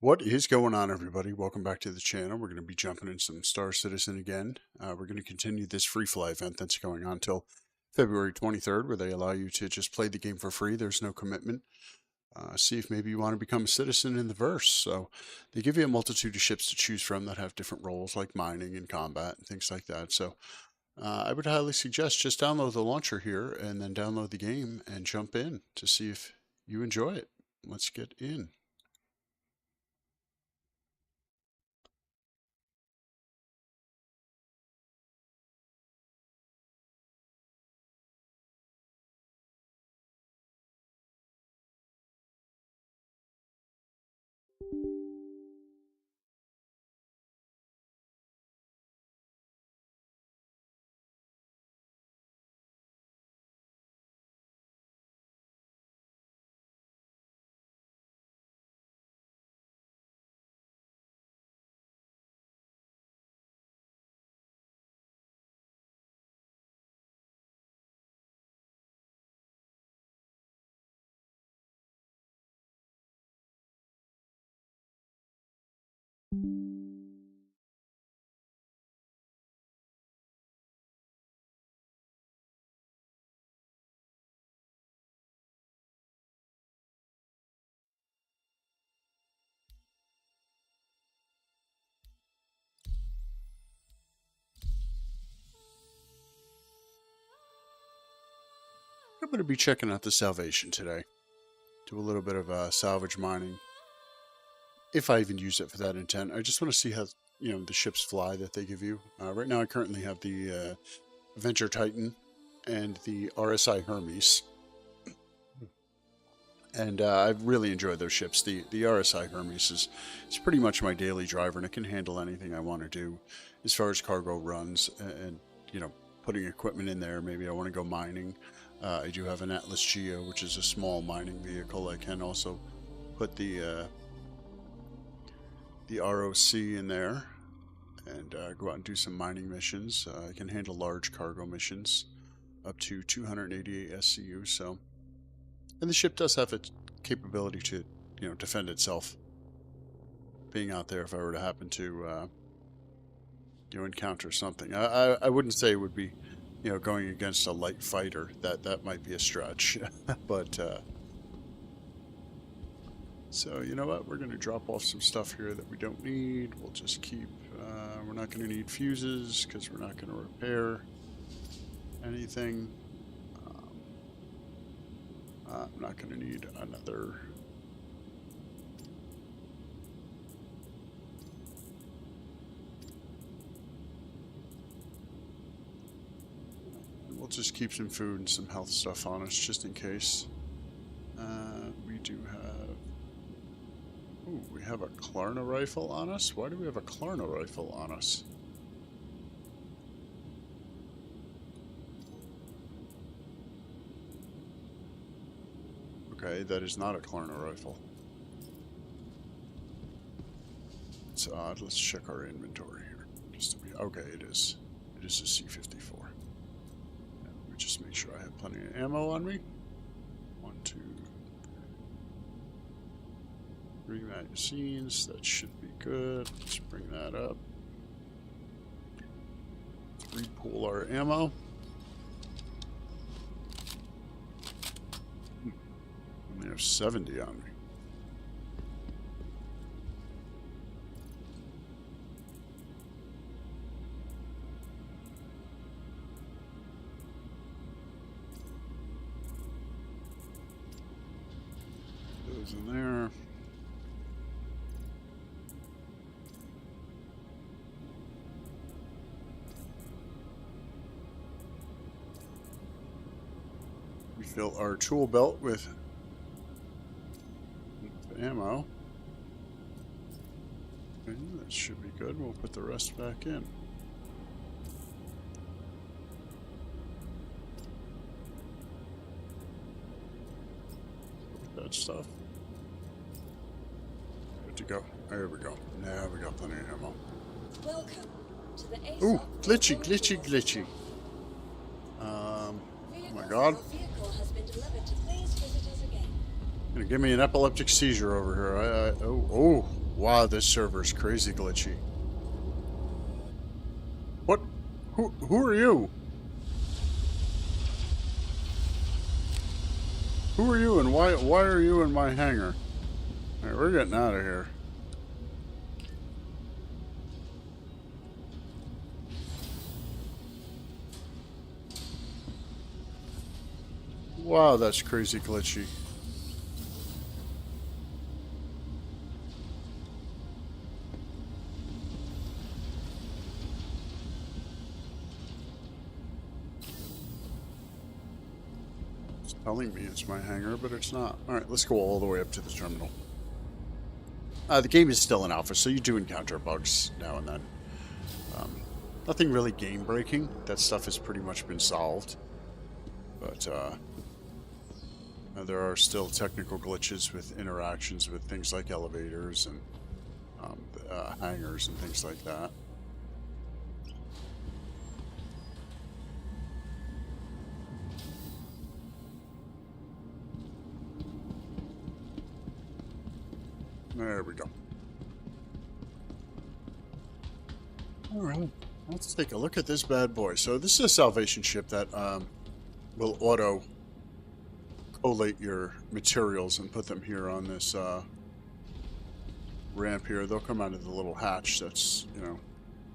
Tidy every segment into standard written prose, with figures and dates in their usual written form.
What is going on, everybody? Welcome back to the channel. We're going to be jumping in some Star Citizen again. We're going to continue this free fly event that's going on till February 23rd, where they allow you to just play the game for free. There's no commitment. See if maybe you want to become a citizen in the verse. So they give you a multitude of ships to choose from that have different roles, like mining and combat and things like that. So I would highly suggest just download the launcher here and then download the game and jump in to see if you enjoy it. Let's get in. I'm going to be checking out the Salvation today. Do a little bit of salvage mining, if I even use it for that intent. I just want to see how the ships fly that they give you. Right now, I currently have the Avenger Titan and the RSI Hermes, and I really enjoy those ships. The RSI Hermes is pretty much my daily driver, and it can handle anything I want to do as far as cargo runs and putting equipment in there. Maybe I want to go mining. I do have an Atlas Geo, which is a small mining vehicle. I can also put the ROC in there and go out and do some mining missions. I can handle large cargo missions up to 288 SCU. So, and the ship does have its capability to defend itself. Being out there, if I were to happen to encounter something, I wouldn't say it would be going against a light fighter. That might be a stretch, but. So, you know what? We're going to drop off some stuff here that we don't need. We'll just keep... we're not going to need fuses because we're not going to repair anything. I'm not going to need another... We'll just keep some food and some health stuff on us just in case. We do have... Ooh, we have a Klarna rifle on us? Why do we have a Klarna rifle on us? Okay, that is not a Klarna rifle. It's odd. Let's check our inventory here. Just to be okay, it is. It is a C-54. Let me just make sure I have plenty of ammo on me. 1, 2, 3 magazines. That should be good. Let's bring that up. Let's repool our ammo. Only have 70 on me. Those in there. Fill our tool belt with ammo. Okay, that should be good. We'll put the rest back in. That stuff. Good to go. There we go. Now we got plenty of ammo. Welcome to the Ooh, glitchy, glitchy, glitchy. Oh my god. Gonna give me an epileptic seizure over here. Oh. Wow, this server is crazy glitchy. What? Who are you? Who are you and why are you in my hangar? Alright, we're getting out of here. Wow, that's crazy glitchy. It's telling me it's my hangar, but it's not. Alright, let's go all the way up to the terminal. The game is still in alpha, so you do encounter bugs now and then. Nothing really game-breaking. That stuff has pretty much been solved. But, there are still technical glitches with interactions with things like elevators and hangars and things like that. There we go. Alright, let's take a look at this bad boy. So this is a salvation ship that will auto collate your materials and put them here on this ramp here. They'll come out of the little hatch that's, you know,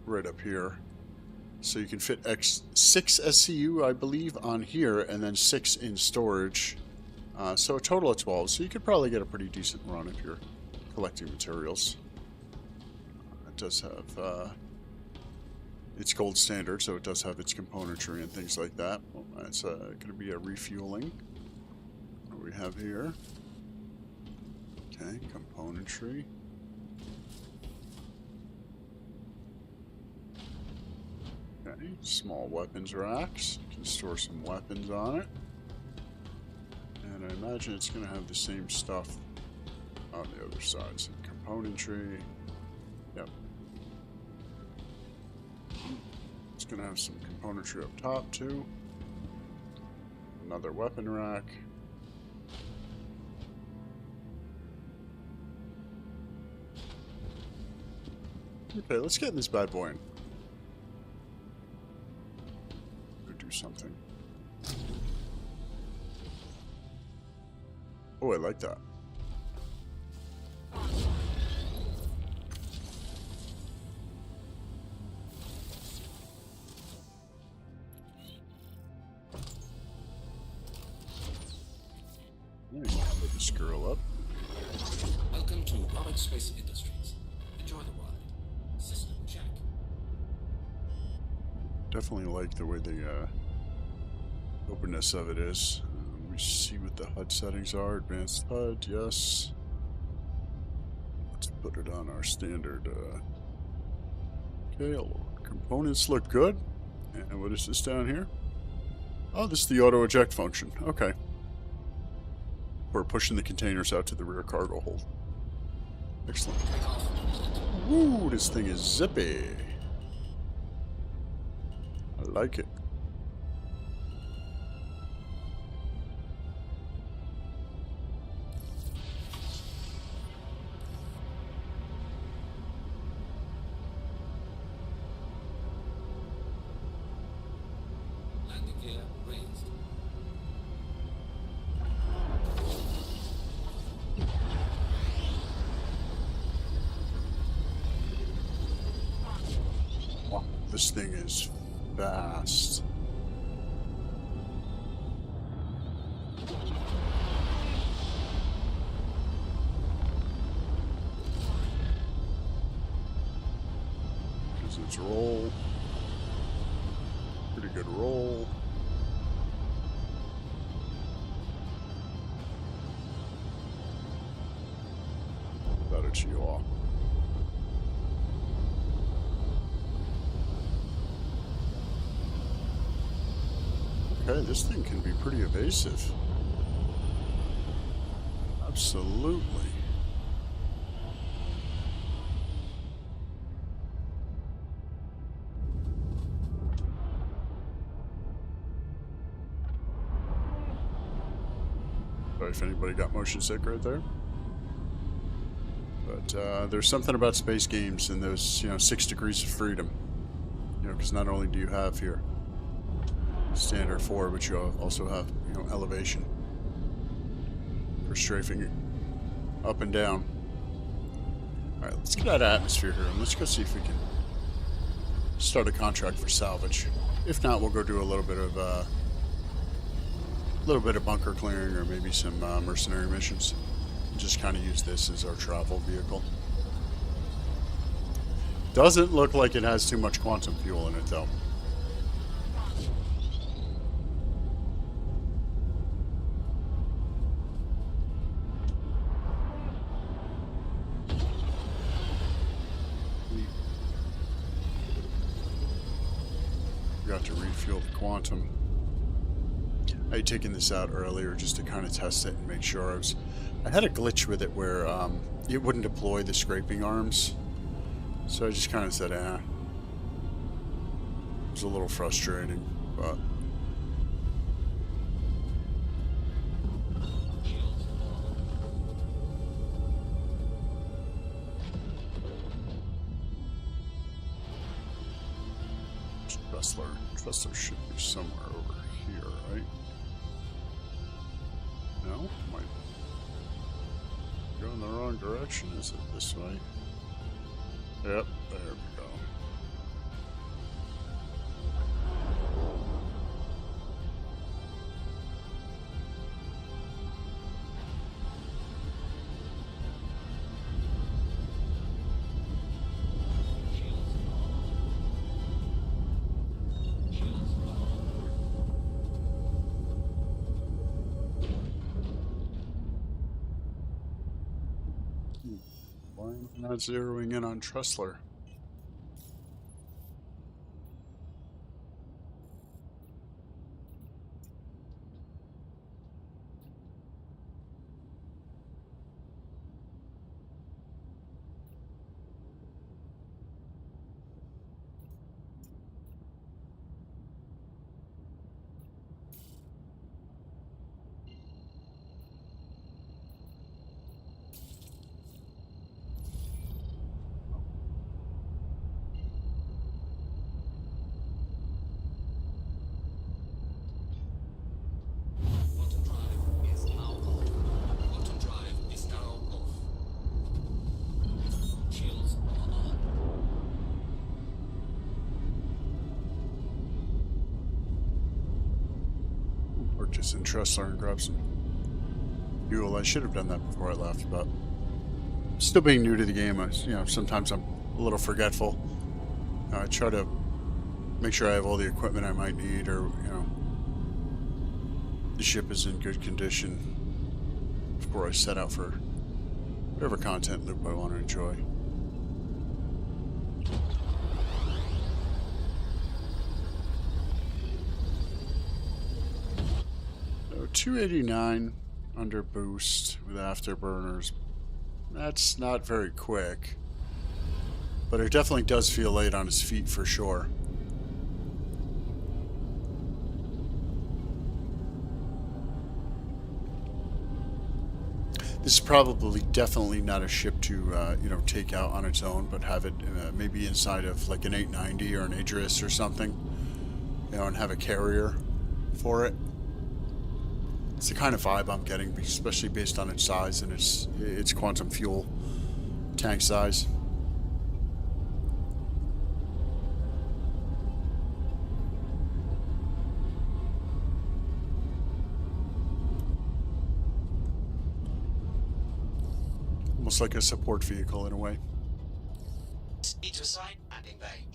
right up here. So you can fit 6 SCU, I believe, on here, and then 6 in storage. So a total of 12. So you could probably get a pretty decent run if you're collecting materials. It does have it's gold standard, so it does have its componentry and things like that. Well, that's going to be a refueling. What do we have here? Okay, componentry. Okay, small weapons racks. You can store some weapons on it. And I imagine it's going to have the same stuff on the other side. Some componentry. Yep. It's going to have some componentry up top too. Another weapon rack. Okay, let's get in this bad boy in. Go do something. Oh, I like that. Put this girl up. Welcome to Robert Space Industries. Enjoy the ride. System check. Definitely like the way the openness of it is. Let me see what the HUD settings are. Advanced HUD, yes. Let's put it on our standard. Okay, components look good. And what is this down here? Oh, this is the auto eject function. Okay. We're pushing the containers out to the rear cargo hold. Excellent. Woo, this thing is zippy. I like it. Landing gear raised. Wow, this thing is fast. Does its roll? Pretty good roll. That it's yaw. Okay, this thing can be pretty evasive. Absolutely. Sorry if anybody got motion sick right there. But But there's something about space games and those, 6 degrees of freedom. Because not only do you have here standard 4, but you also have, elevation for strafing up and down. Alright, let's get out of atmosphere here and let's go see if we can start a contract for salvage. If not, we'll go do a little bit of bunker clearing or maybe some mercenary missions. Just kind of use this as our travel vehicle. Doesn't look like it has too much quantum fuel in it, though. Got to refuel the quantum. I had taken this out earlier just to kind of test it and make sure I had a glitch with it where it wouldn't deploy the scraping arms. So I just kind of said, It was a little frustrating, but... Tressler should be somewhere over here, right? No? Am I going the wrong direction? Is it this way? Yep, there we go. Why am I not zeroing in on Tressler? Purchase in Tressler and grab some fuel. I should have done that before I left, but still being new to the game, sometimes I'm a little forgetful. I try to make sure I have all the equipment I might need, or the ship is in good condition before I set out for whatever content loop I want to enjoy. 289 under boost with afterburners. That's not very quick, but it definitely does feel late on his feet for sure. This is probably definitely not a ship to take out on its own, but have it maybe inside of like an 890 or an Idris or something, and have a carrier for it. It's the kind of vibe I'm getting, especially based on its size and its quantum fuel tank size. Almost like a support vehicle in a way. Need to assign landing bay.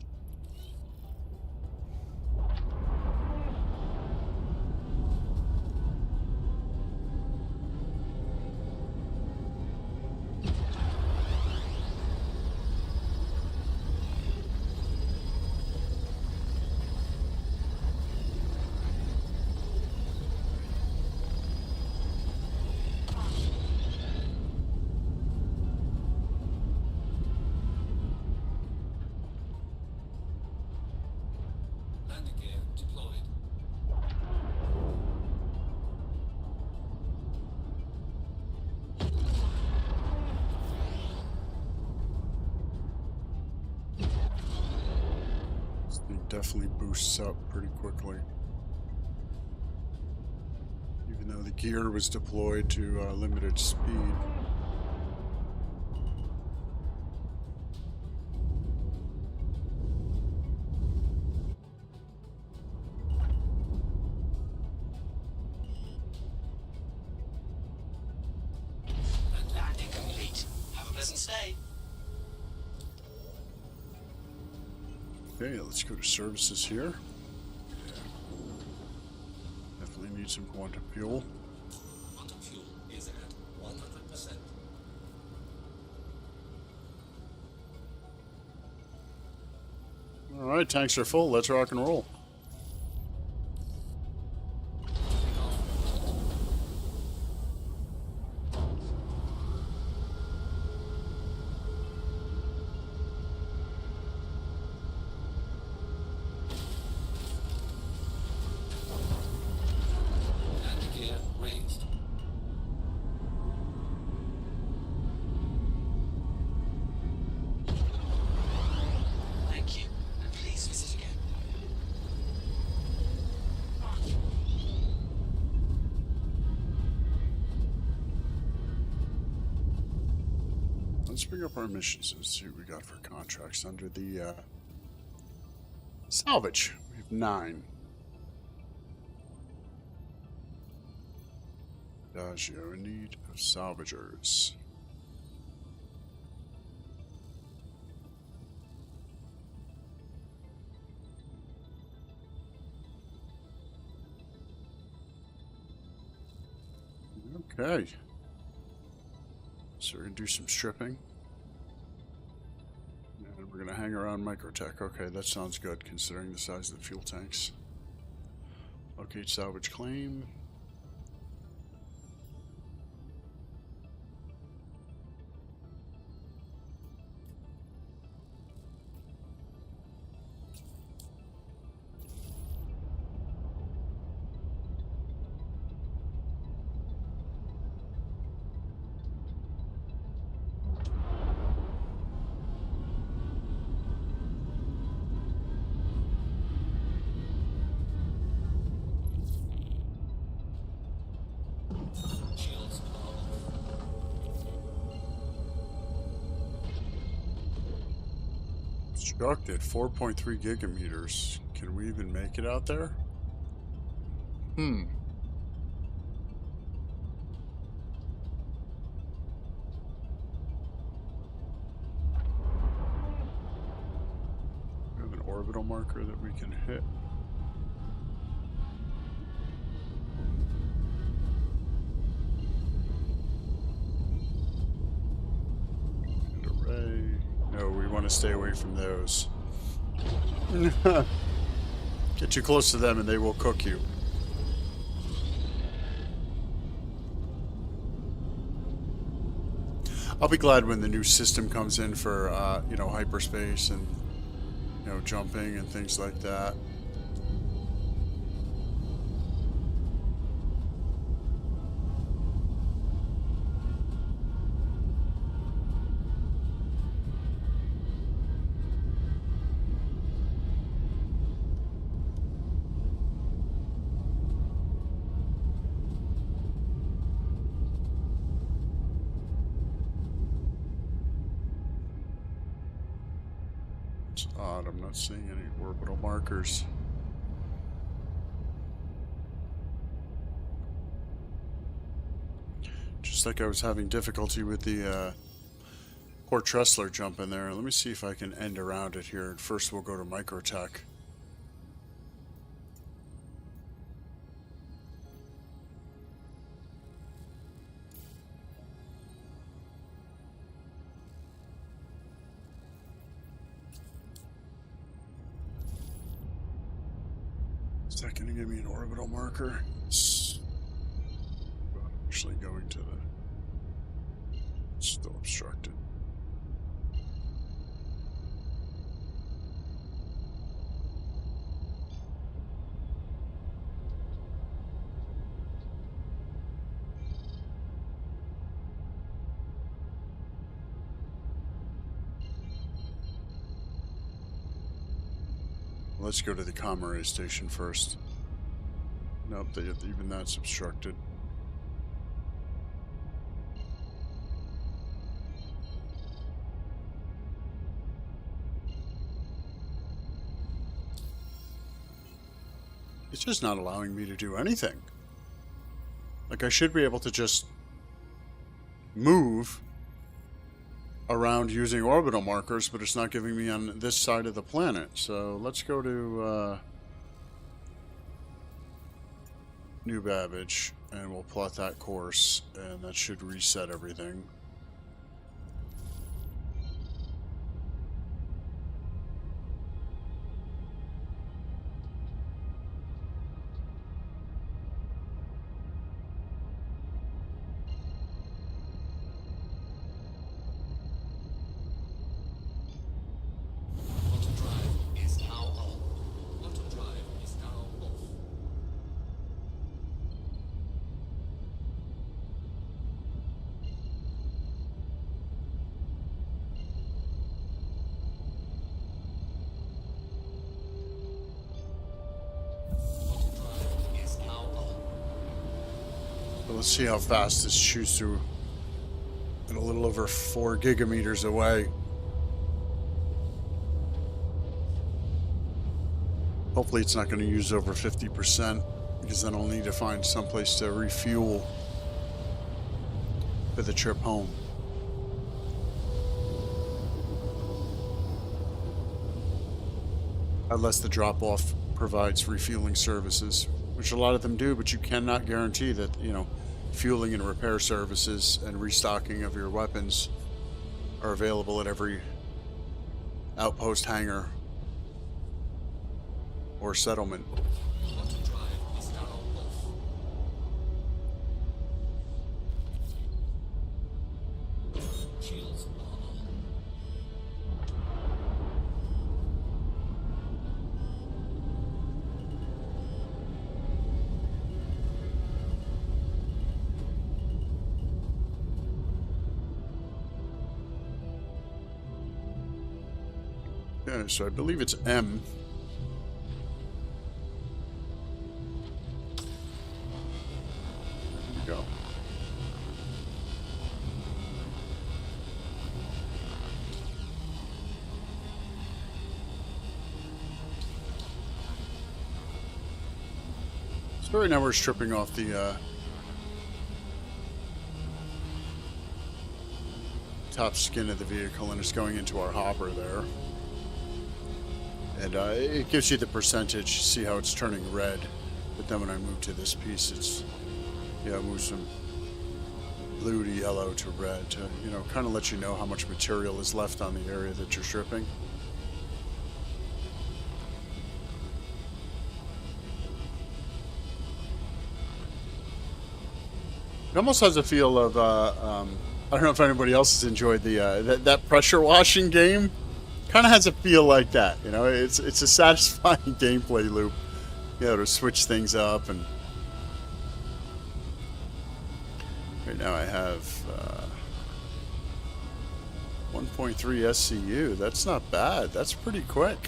It definitely boosts up pretty quickly. Even though the gear was deployed to limited speed. Landing complete. Have a pleasant stay. Okay, let's go to services here. Definitely need some quantum fuel. Quantum fuel is at 100%. Alright, tanks are full. Let's rock and roll. Landing gear raised. Thank you, and please visit again. Let's bring up our missions and see what we got for contracts under the salvage. We have 9. Adagio, in need of salvagers. Okay. So we're going to do some stripping. And we're going to hang around Microtech. Okay, that sounds good considering the size of the fuel tanks. Locate salvage claim. Shields off. Struck at 4.3 gigameters. Can we even make it out there? We have an orbital marker that we can hit. And array. No, we want to stay away from those. Get too close to them and they will cook you. I'll be glad when the new system comes in for, hyperspace and, jumping and things like that. It's odd, I'm not seeing any orbital markers. Just like I was having difficulty with the Port Tressler jump in there. Let me see if I can end around it here. First we'll go to Microtech. Is that going to give me an orbital marker? It's actually going to the... It's still obstructed. let's go to the Comrade station first. Nope, even that's obstructed. It's just not allowing me to do anything. Like, I should be able to just move around using orbital markers, but it's not giving me on this side of the planet. So let's go to New Babbage, and we'll plot that course, and that should reset everything. Auto drive is now on. Auto drive is now off. Auto drive is now on. So let's see how fast this shoots through. And a little over 4 gigameters away. Hopefully it's not going to use over 50%, because then I'll need to find someplace to refuel for the trip home. Unless the drop-off provides refueling services, which a lot of them do, but you cannot guarantee that, you know, fueling and repair services and restocking of your weapons are available at every outpost, hangar, or settlement. Auto drive is now off. Shields are on. Yeah, so I believe it's M. There we go. So right now we're stripping off the top skin of the vehicle, and it's going into our hopper there. And it gives you the percentage. See how it's turning red. But then when I move to this piece, it's, yeah, it moves from blue to yellow to red to, you know, kind of let you know how much material is left on the area that you're stripping. It almost has a feel of, I don't know if anybody else has enjoyed the that pressure washing game. Kind of has a feel like that, you know. It's a satisfying gameplay loop, you know, to switch things up. And right now I have 1.3 SCU. That's not bad. That's pretty quick.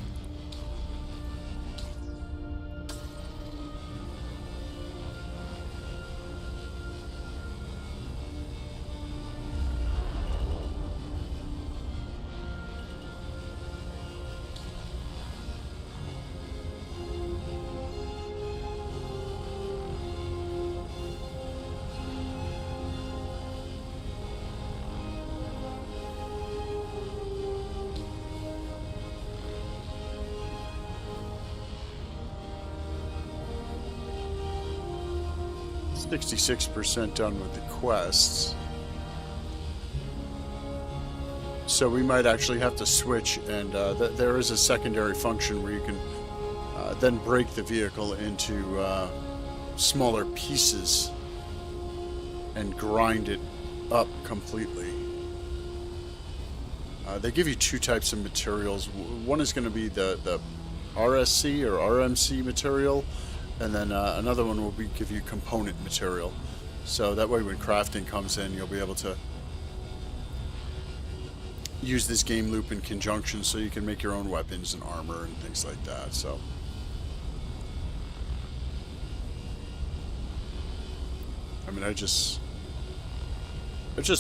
%done with the quests. So we might actually have to switch, and there is a secondary function where you can then break the vehicle into smaller pieces and grind it up completely. They give you two types of materials. One is going to be the RSC or RMC material, and then another one will give you component material. So that way when crafting comes in, you'll be able to use this game loop in conjunction so you can make your own weapons and armor and things like that. So I mean, I just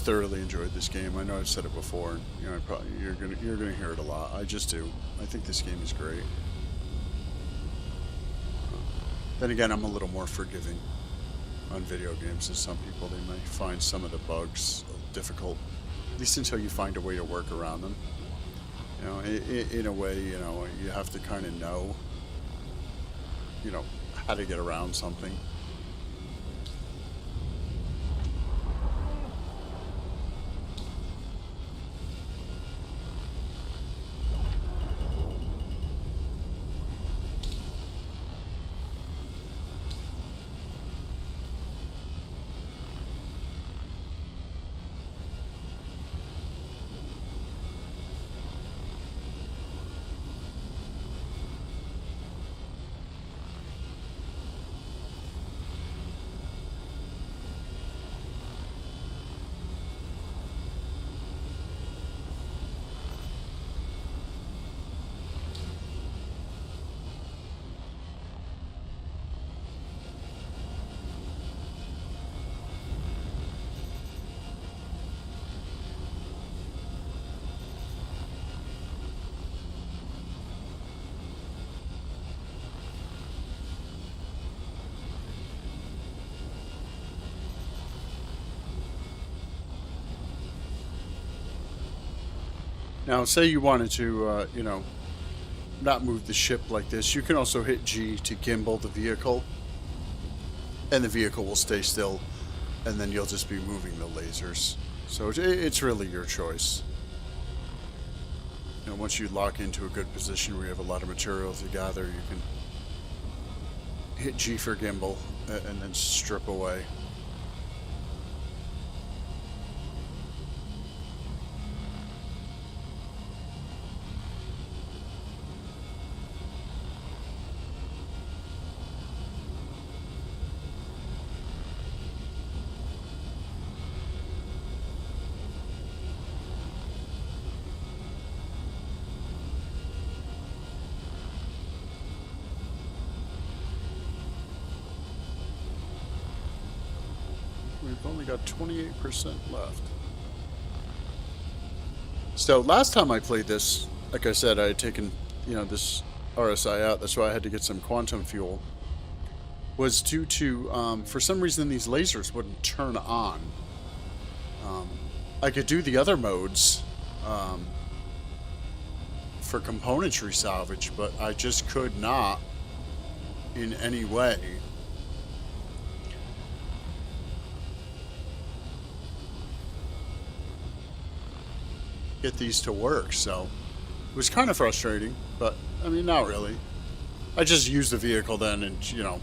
thoroughly enjoyed this game. I know I've said it before, and you know, you're gonna hear it a lot. I just do. I think this game is great. Then again, I'm a little more forgiving on video games than some people. They might find some of the bugs difficult, at least until you find a way to work around them. You know, in a way, you know, you have to kind of know, you know, how to get around something. Now, say you wanted to, you know, not move the ship like this, you can also hit G to gimbal the vehicle, and the vehicle will stay still, and then you'll just be moving the lasers. So it's really your choice. You know, once you lock into a good position where you have a lot of material to gather, you can hit G for gimbal, and then strip away. We've only got 28% left. So last time I played this, like I said, I had taken, you know, this RSI out. That's why I had to get some quantum fuel. Was due to, for some reason, these lasers wouldn't turn on. I could do the other modes for componentry salvage, but I just could not in any way get these to work. So it was kind of frustrating, but I mean, not really. I just used the vehicle then and, you know,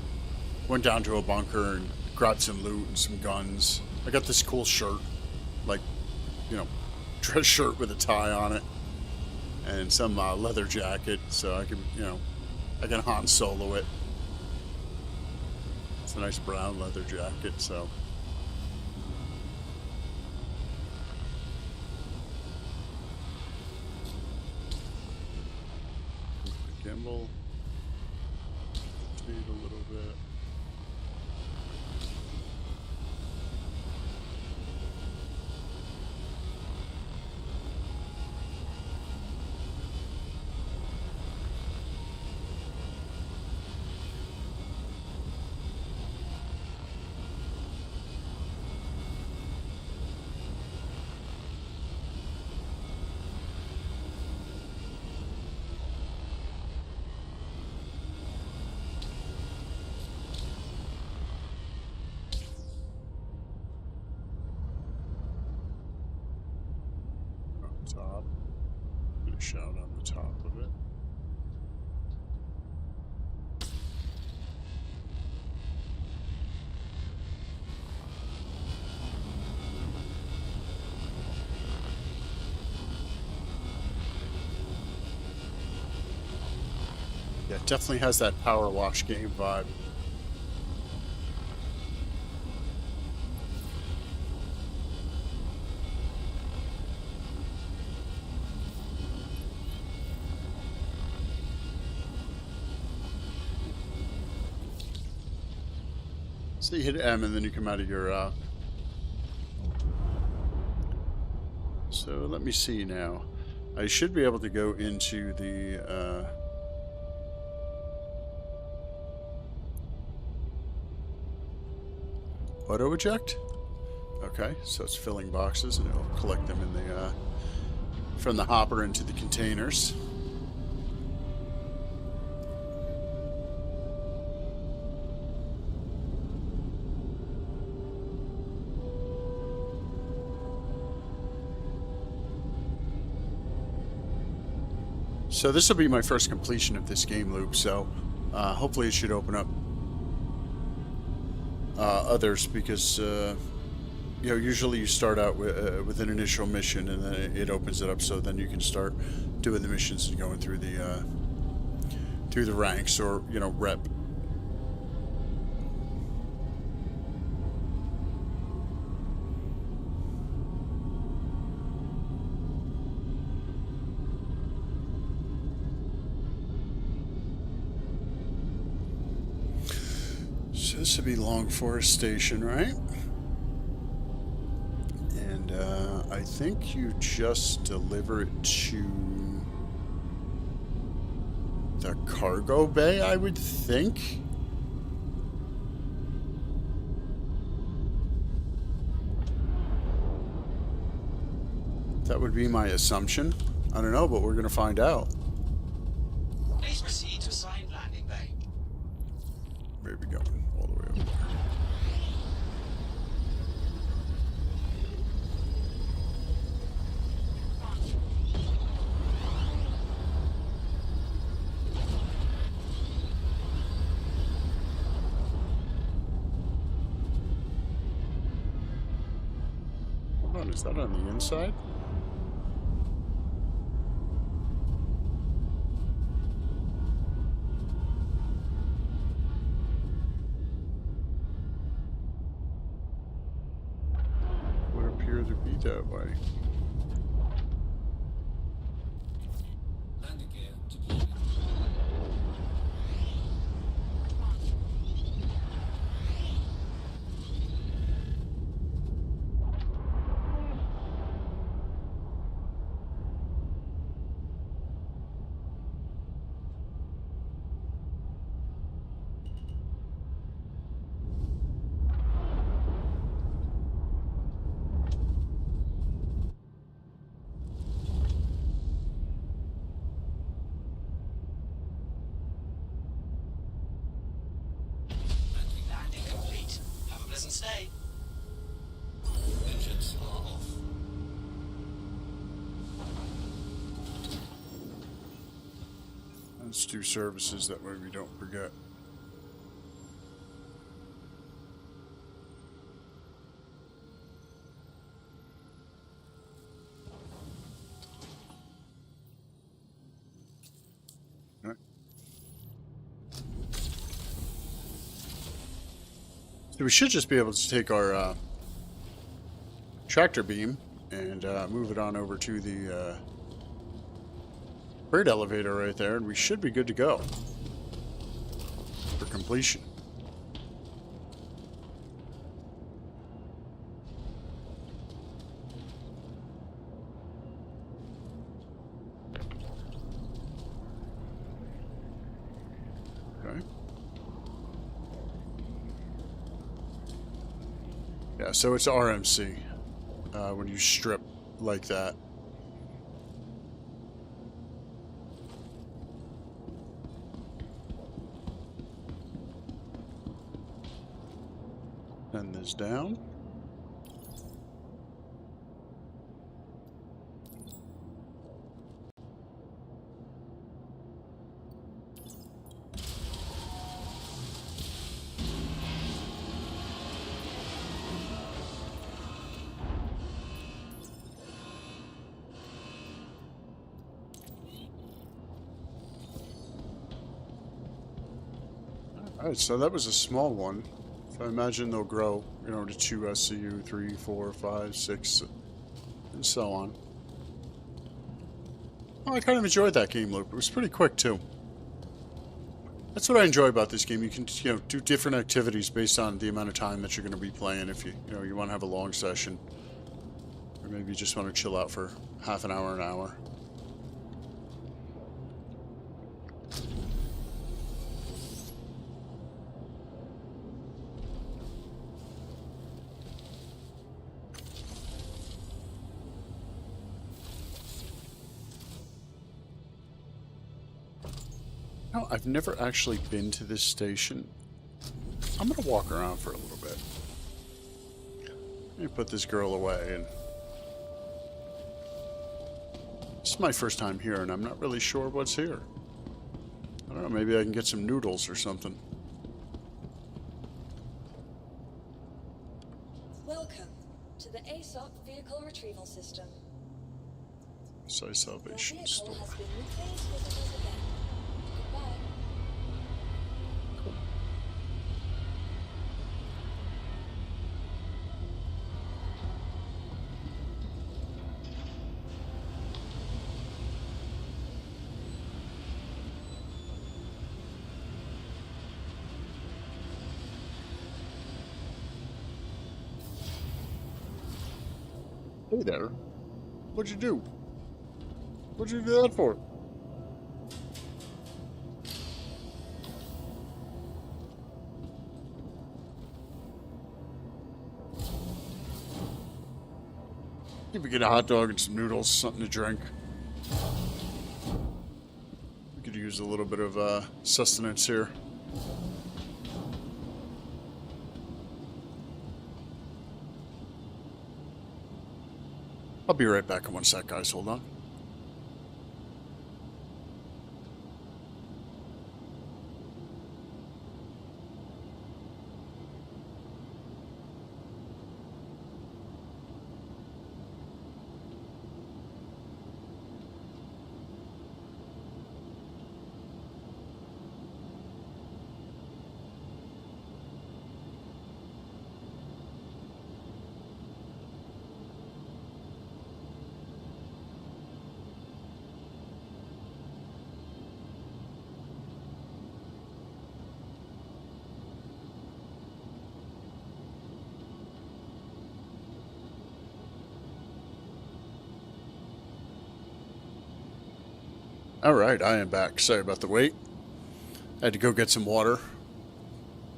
went down to a bunker and grabbed some loot and some guns. I got this cool shirt, like, you know, dress shirt with a tie on it, and some leather jacket, so I can, you know, I can Han Solo it. It's a nice brown leather jacket, so. Gimbal. Speed a little bit. Top. Get a shout on the top of it. Yeah, it definitely has that power wash game vibe. So you hit M and then you come out of your, So let me see now. I should be able to go into the, auto eject? Okay, so it's filling boxes and it'll collect them in the, from the hopper into the containers. So this will be my first completion of this game loop, so hopefully it should open up others, because you know, usually you start out with an initial mission and then it opens it up, so then you can start doing the missions and going through the ranks, or, you know, rep. So this would be Long Forest Station, right? And I think you just deliver it to the cargo bay, I would think. That would be my assumption. I don't know, but we're going to find out. Please proceed to assigned landing bay. Where are we going? All the way over there. Hold on, is that on the inside? Would appear to be that way. Landing gear deployed. Landing complete. Have a pleasant stay. Engines are off. Let's do services, that way we don't forget. Alright. So we should just be able to take our tractor beam and move it on over to the freight elevator right there, and we should be good to go for completion. Okay. Yeah, so it's RMC when you strip like that. Send this down. Alright, so that was a small one. So I imagine they'll grow, you know, to 2 SCU, 3, 4, 5, 6, and so on. Oh, I kind of enjoyed that game loop. It was pretty quick, too. That's what I enjoy about this game. You can, do different activities based on the amount of time that you're going to be playing. If you want to have a long session, or maybe you just want to chill out for half an hour. No, I've never actually been to this station. I'm going to walk around for a little bit. Let me put this girl away. And this is my first time here, and I'm not really sure what's here. I don't know, maybe I can get some noodles or something. Welcome to the ASOP Vehicle Retrieval System. Sai Your Salvation vehicle Store. has been replaced with a again. Goodbye. Hey there. What'd you do? What'd you do that for? Maybe get a hot dog and some noodles, something to drink. We could use a little bit of sustenance here. I'll be right back in one sec, guys. Hold on. Alright, I am back. Sorry about the wait. I had to go get some water.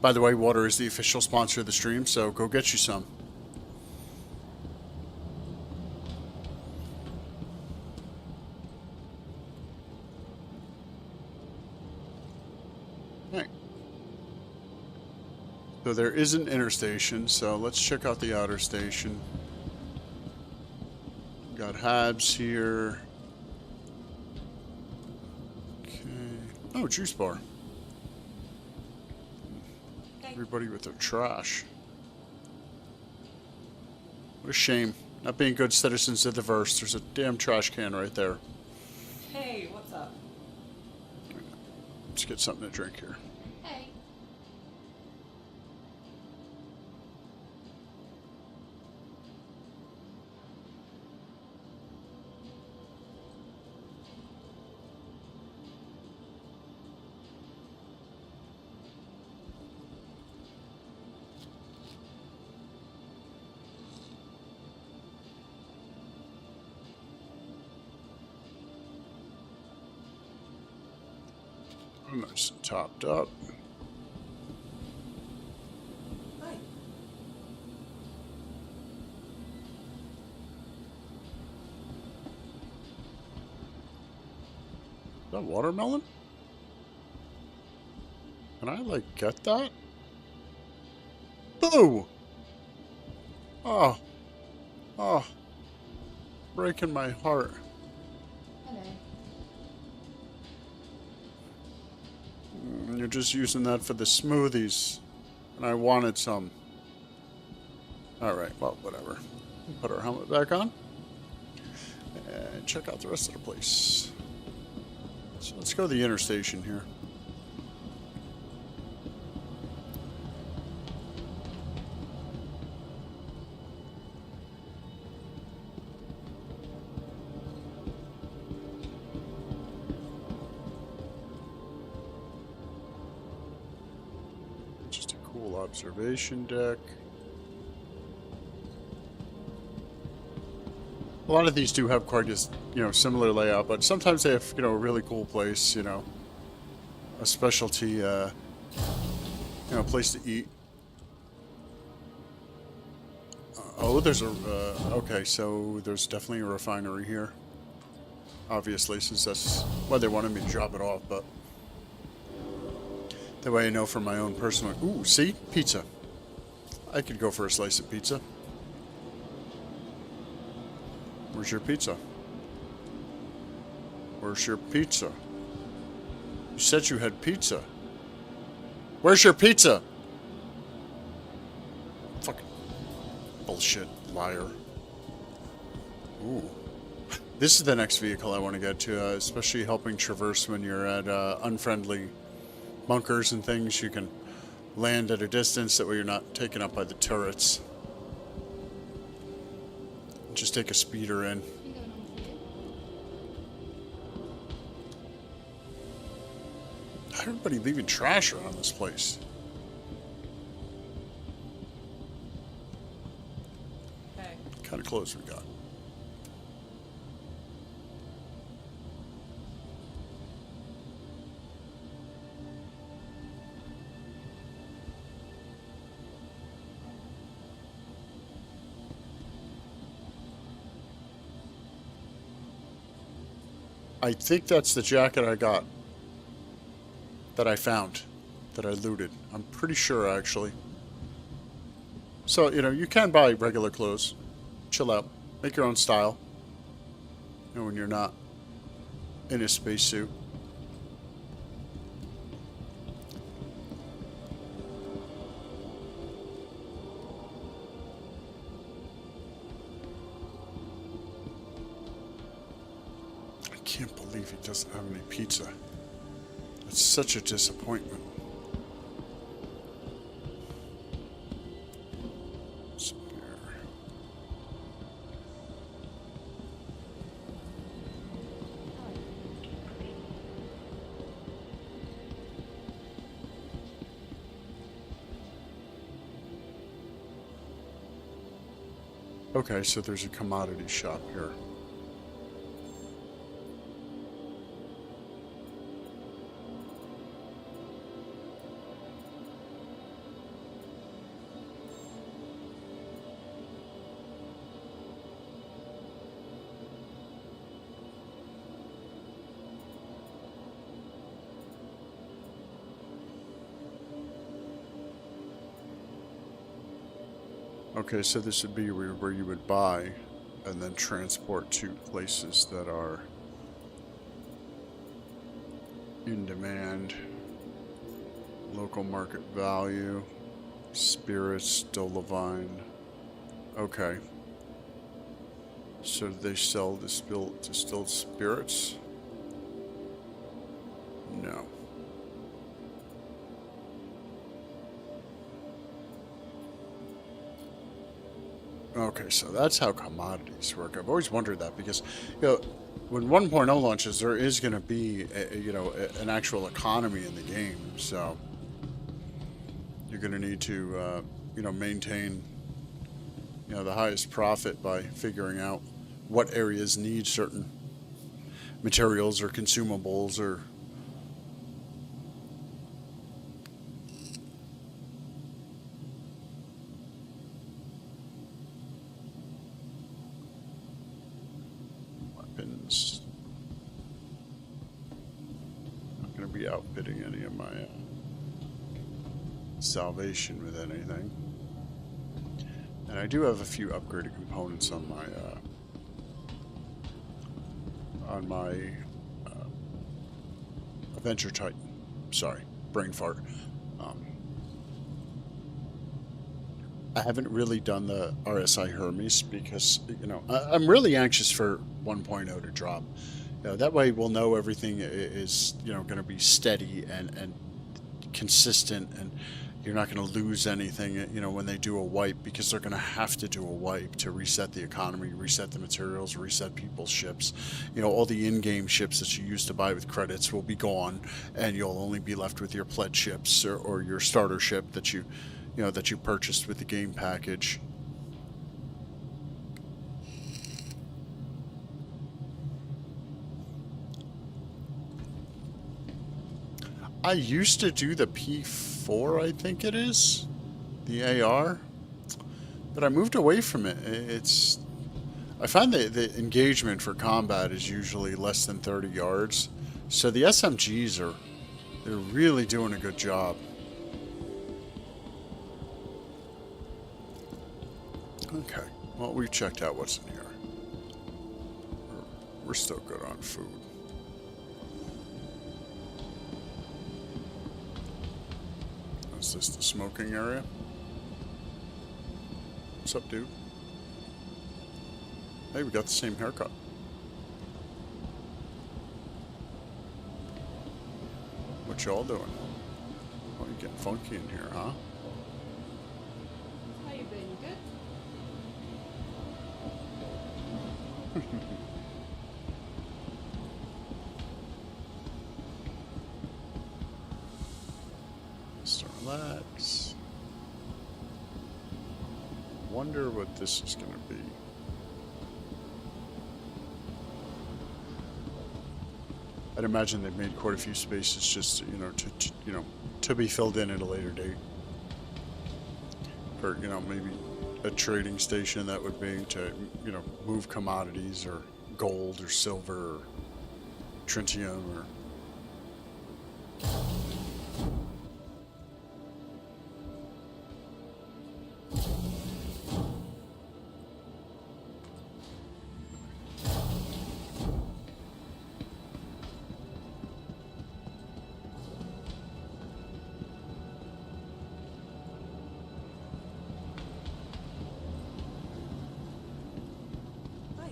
By the way, water is the official sponsor of the stream, so go get you some. Alright. So there is an interstation, so let's check out the outer station. Got Habs here. Oh, juice bar. Everybody with their trash. What a shame. Not being good citizens of the verse. There's a damn trash can right there. Hey, what's up? Let's get something to drink here. Hey. Nice and topped up. Hi. Is that watermelon? Can I, get that? Boo! Oh. Oh. Breaking my heart. Hello. You're just using that for the smoothies. And I wanted some. Alright, well, whatever. Put our helmet back on. And check out the rest of the place. So let's go to the interstation here. Observation deck. A lot of these do have quite a, similar layout, but sometimes they have, a really cool place, a specialty, place to eat. Oh, there's a, okay, so there's definitely a refinery here. Obviously, since that's why they wanted me to drop it off, but that way I know for my own personal... Ooh, see? Pizza. I could go for a slice of pizza. Where's your pizza? Where's your pizza? You said you had pizza. Where's your pizza? Fucking bullshit, liar. Ooh. This is the next vehicle I want to get to, especially helping traverse when you're at unfriendly bunkers and things. You can land at a distance, that way you're not taken up by the turrets. Just take a speeder in. Everybody leaving trash around this place. Okay. Kind of close we got. I think that's the jacket I got. That I found. That I looted. I'm pretty sure, actually. So, you can buy regular clothes. Chill out. Make your own style. When you're not in a spacesuit. I can't believe he doesn't have any pizza. It's such a disappointment. Okay, so there's a commodity shop here. Okay, so this would be where you would buy and then transport to places that are in demand. Local market value. Spirits, Dolivine. Okay. So do they sell distilled spirits? No. Okay, so that's how commodities work. I've always wondered that because, when 1.0 launches, there is going to be, an actual economy in the game. So you're going to need to, maintain, the highest profit by figuring out what areas need certain materials or consumables or. Weapons. Not going to be outfitting any of my salvation with anything. And I do have a few upgraded components on my Adventure Titan. Sorry, brain fart. I haven't really done the RSI Hermes because, I'm really anxious for 1.0 to drop. That way we'll know everything is, going to be steady and consistent, and you're not going to lose anything, when they do a wipe, because they're going to have to do a wipe to reset the economy, reset the materials, reset people's ships. All the in-game ships that you used to buy with credits will be gone, and you'll only be left with your pledge ships or your starter ship that you that you purchased with the game package. I used to do the P4, I think it is, the AR, but I moved away from it. I find that the engagement for combat is usually less than 30 yards, so the SMGs they're really doing a good job. Okay, well, we've checked out what's in here. We're still good on food. Is this the smoking area? What's up, dude? Hey, we got the same haircut. What y'all doing? Oh, you getting funky in here, huh? How you been? You good? Just relax. Wonder what this is going to be. I'd imagine they've made quite a few spaces just to be filled in at a later date. Or maybe a trading station that would be to move commodities or gold or silver or tritium or. Hi.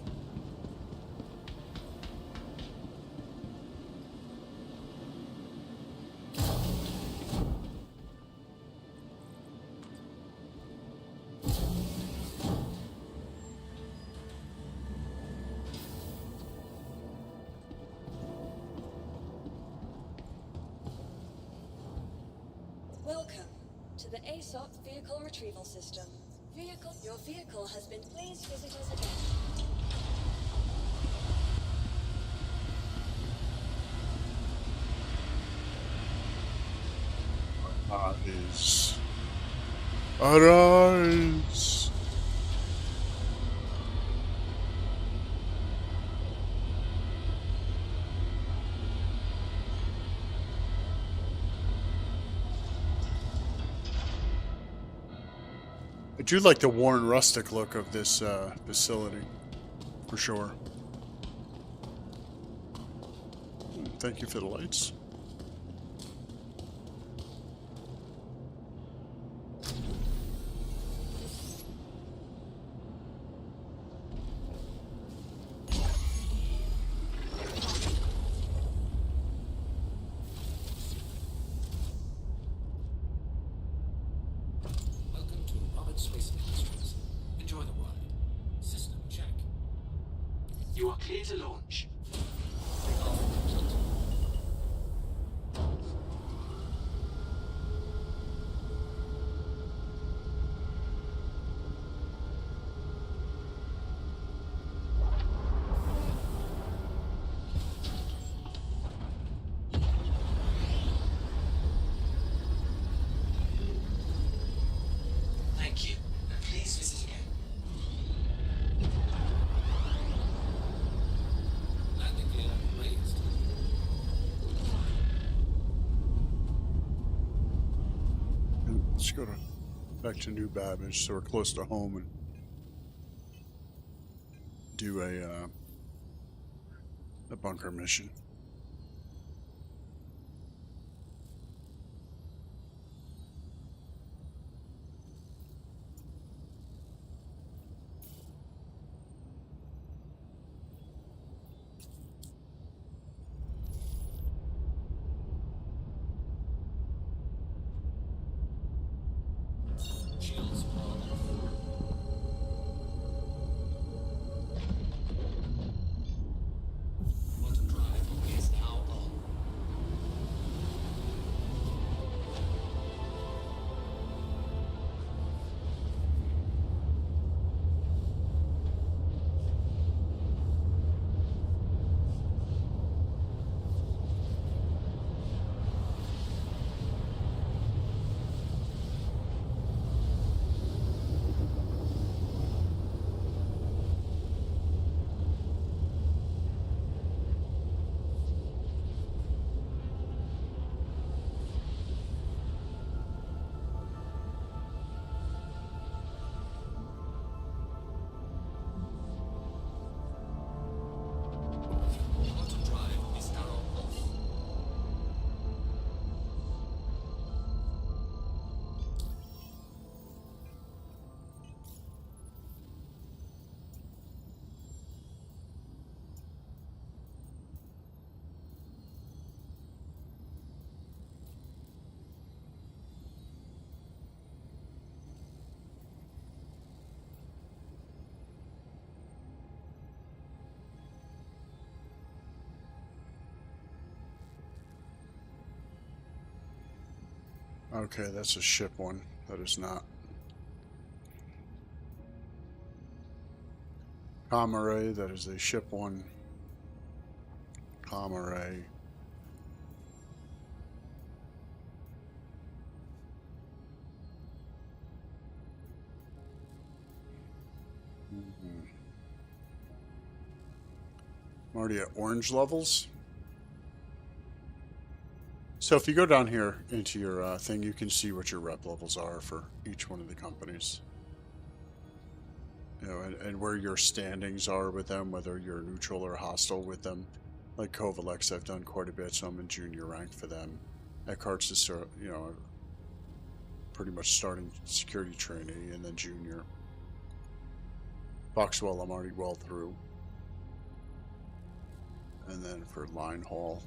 Welcome to the ASOP Vehicle Retrieval System. Your vehicle has been. Please visit us again. Arise. Arise. I do like the worn rustic look of this facility, for sure. Thank you for the lights. Welcome to VegasPostman Industries. Enjoy the ride. System check. You are clear to launch. Takeoff complete. Thank you. And please visit again. Landing gear raised. Let's go back to New Babbage, so we're close to home, and do a bunker mission. Shields on. Quantum drive Okay, that's a ship one. That is not. Comare, that is a ship one. Comare. I'm already at orange levels. So if you go down here into your thing, you can see what your rep levels are for each one of the companies. You know, and where your standings are with them, whether you're neutral or hostile with them. Like Kovalex, I've done quite a bit, so I'm in junior rank for them. Eckhart's is, you know, pretty much starting security trainee and then junior. Foxwell, I'm already well through. And then for Line Hall,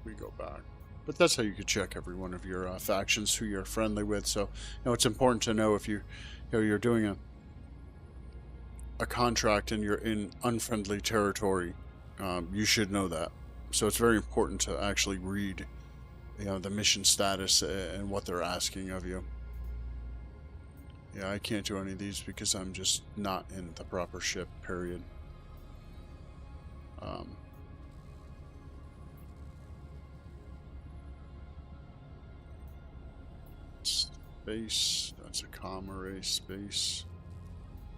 we go back. But that's how you could check every one of your factions who you're friendly with. So, you know, it's important to know if you're doing a contract and you're in unfriendly territory. You should know that. So it's very important to actually read, you know, the mission status and what they're asking of you. Yeah, I can't do any of these because I'm just not in the proper ship, period. Space, that's a Comare space.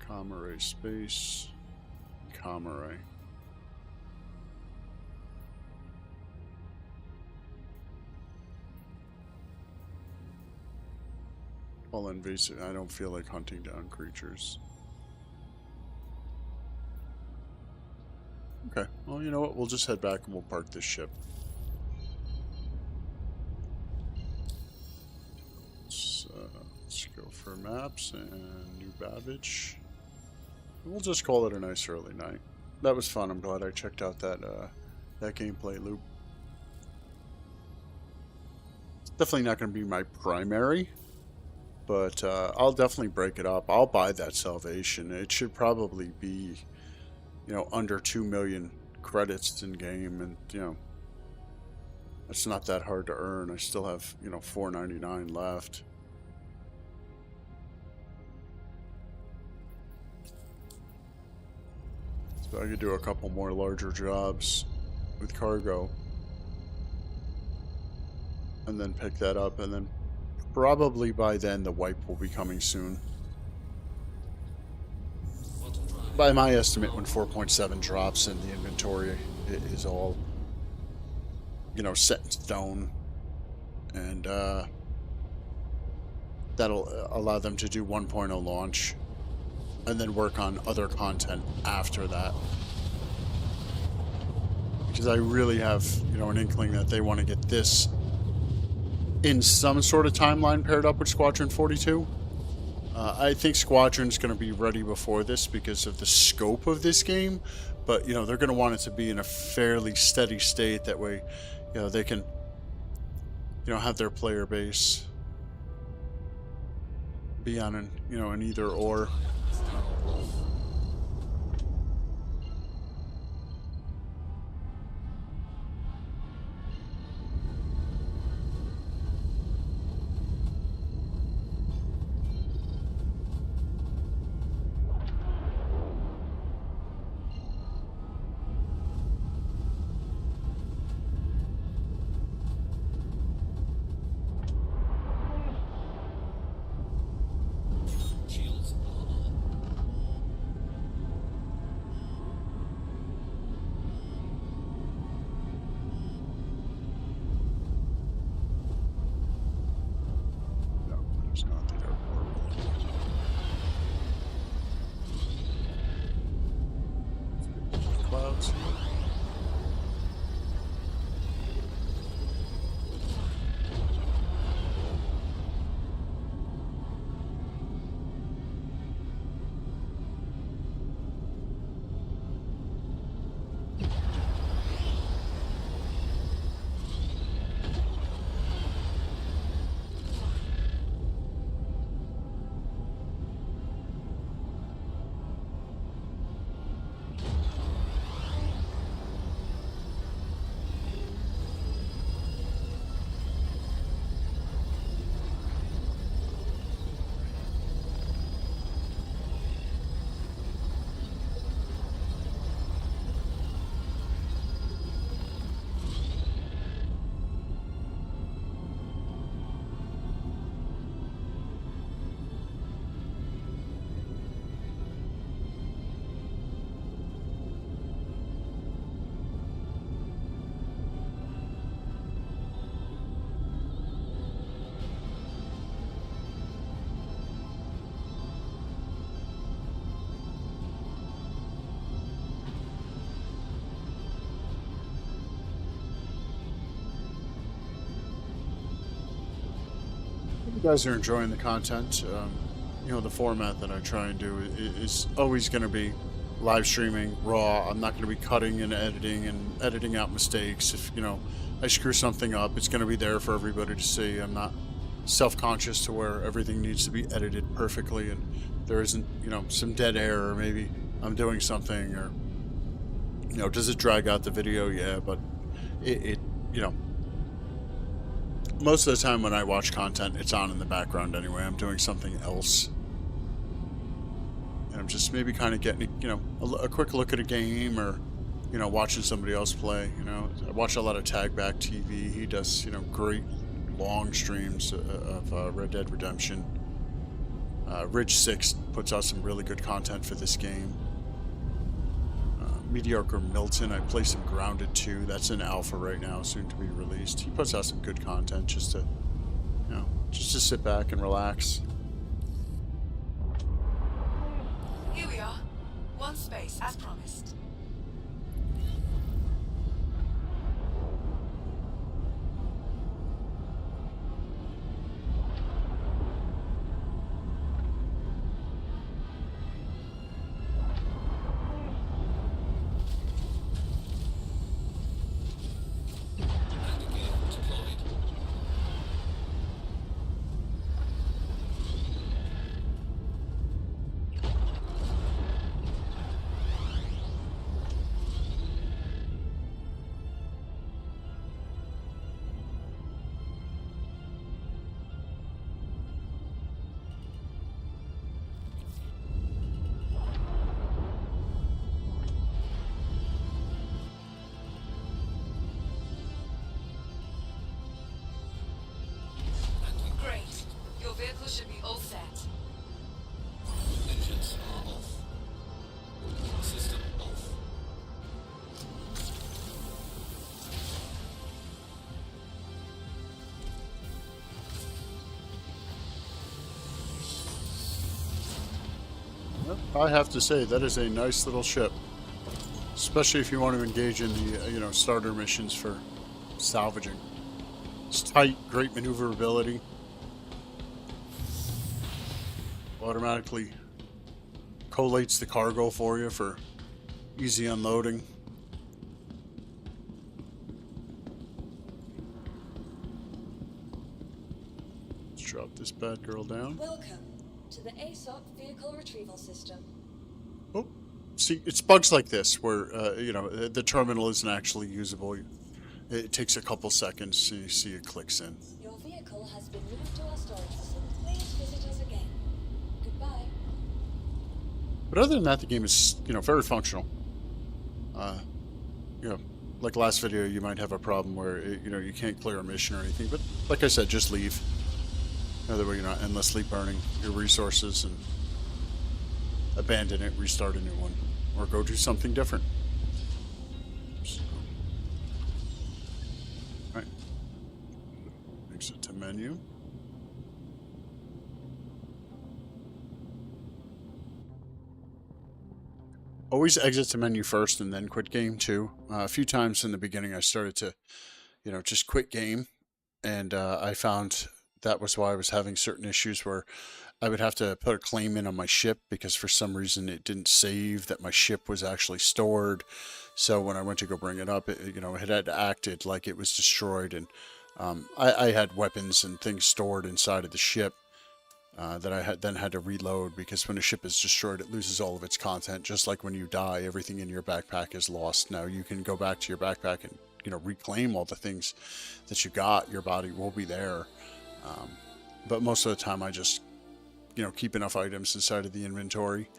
Comare space. Comare. Well, invasive, I don't feel like hunting down creatures. Okay, well, you know what? We'll just head back and we'll park this ship. Let's go for maps and New Babbage. We'll just call it a nice early night. That was fun. I'm glad I checked out that gameplay loop. It's definitely not going to be my primary, but I'll definitely break it up. I'll buy that Salvation. It should probably be, you know, under 2 million credits in game, and you know, it's not that hard to earn. I still have, you know, $4.99 left. So I could do a couple more larger jobs with cargo and then pick that up, and then probably by then the wipe will be coming soon. By my estimate, when 4.7 drops in the inventory, it is all, you know, set in stone, and that'll allow them to do 1.0 launch and then work on other content after that. Because I really have, you know, an inkling that they want to get this in some sort of timeline paired up with Squadron 42. I think Squadron's going to be ready before this because of the scope of this game, but, you know, they're going to want it to be in a fairly steady state. That way, you know, they can, you know, have their player base be on an, you know, an either or. guys are enjoying the content, the format that I try and do is always going to be live streaming, raw. I'm not going to be cutting and editing out mistakes. If, I screw something up, it's going to be there for everybody to see. I'm not self-conscious to where everything needs to be edited perfectly and there isn't, some dead air, or maybe I'm doing something, or, does it drag out the video? Yeah, but it most of the time when I watch content, it's on in the background anyway. I'm doing something else. And I'm just maybe kind of getting, a quick look at a game, or, watching somebody else play. I watch a lot of Tag Back TV. He does, great long streams of Red Dead Redemption. Ridge 6 puts out some really good content for this game. Mediocre Milton, I play some Grounded 2. That's in alpha right now, soon to be released. He puts out some good content just to sit back and relax. Here we are. One space, as promised. Landing gear deployed. Great. Your vehicle should be all set. Engines are off. System off. Well, I have to say, that is a nice little ship. Especially if you want to engage in the, starter missions for salvaging. It's tight, great maneuverability. Automatically collates the cargo for you for easy unloading. Let's drop this bad girl down. Welcome to the ASOP Vehicle Retrieval System. Oh, see, it's bugs like this where, the terminal isn't actually usable. It takes a couple seconds so you see it clicks in. Your vehicle has been moved to our storage facility. Please visit us again. Goodbye. But other than that, the game is, very functional. Like last video, you might have a problem where, you can't clear a mission or anything. But like I said, just leave. That way you're not endlessly burning your resources, and abandon it, restart a new one, or go do something different. So, right. Exit to menu. Always exit to menu first and then quit game too. A few times in the beginning I started to, just quit game, and I found that was why I was having certain issues where I would have to put a claim in on my ship because for some reason it didn't save that my ship was actually stored. So when I went to go bring it up, it had acted like it was destroyed, and I had weapons and things stored inside of the ship. That I had to reload, because when a ship is destroyed, it loses all of its content. Just like when you die, everything in your backpack is lost. Now you can go back to your backpack and reclaim all the things that you got. Your body will be there, but most of the time I just keep enough items inside of the inventory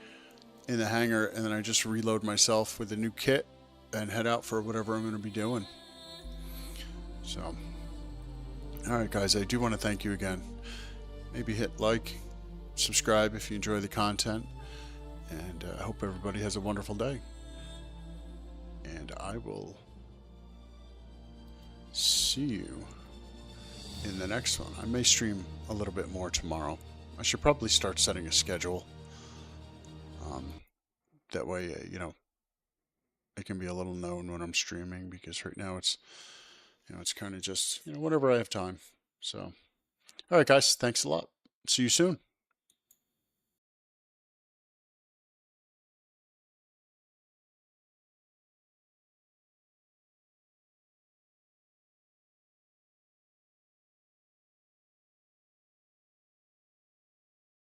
in the hangar, and then I just reload myself with a new kit and head out for whatever I'm going to be doing. So, all right, guys, I do want to thank you again. Maybe hit like, subscribe if you enjoy the content, and I hope everybody has a wonderful day. And I will see you in the next one. I may stream a little bit more tomorrow. I should probably start setting a schedule. That way, it can be a little known when I'm streaming, because right now it's, it's kind of just, whenever I have time. So, All right, guys. Thanks a lot. See you soon.